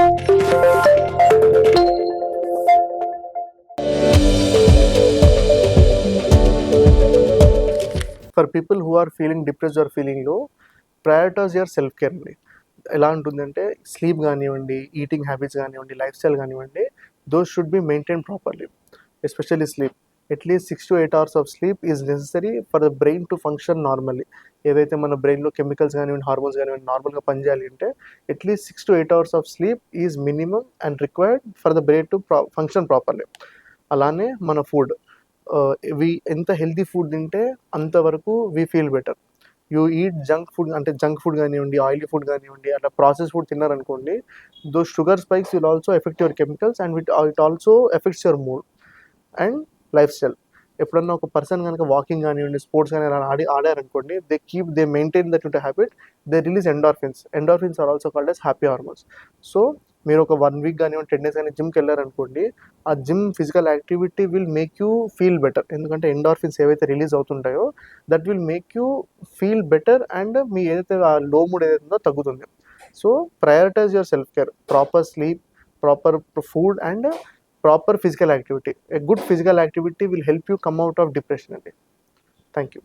For people who are feeling depressed or feeling low, prioritize your self care అండి. ఎలా ఉంటుందంటే sleep కానివ్వండి, eating habits కానివ్వండి, life style కానివ్వండి, those should be maintain properly. Especially sleep. At least 6 to 8 hours of sleep is necessary for the brain to function normally. ఏదైతే మన బ్రెయిన్లో chemicals కానివ్వండి, హార్మోన్స్ కానివ్వండి నార్మల్గా పనిచేయాలి అంటే at least 6 to 8 hours of sleep is minimum and required for the brain to function properly. అలానే మన ఫుడ్, ఎంత హెల్తీ ఫుడ్ తింటే అంతవరకు we feel better. You eat junk food కానివ్వండి, ఆయిలీ ఫుడ్ కానివ్వండి, అట్లా ప్రాసెస్ ఫుడ్ తిన్నారనుకోండి, though sugar spikes will also affect your chemicals and it also affects your mood and lifestyle. ఎప్పుడన్నా ఒక person కనుక walking కానివ్వండి, స్పోర్ట్స్ కానీ ఆడారనుకోండి, they maintain that habit, they release endorphins are also called as happy hormones. So మీరు ఒక 1 week కానివ్వండి, 10 days కానీ జిమ్కి వెళ్ళారనుకోండి, ఆ gym physical activity will make you feel better. ఎందుకంటే ఎండార్ఫిన్స్ ఏవైతే రిలీజ్ అవుతుంటాయో that will make you feel better and మీ ఏదైతే ఆ లో మూడ్ ఏదైతే ఉందో తగ్గుతుంది. So prioritise your self care, proper sleep, proper food and proper physical activity. A good physical activity will help you come out of depression. Thank you.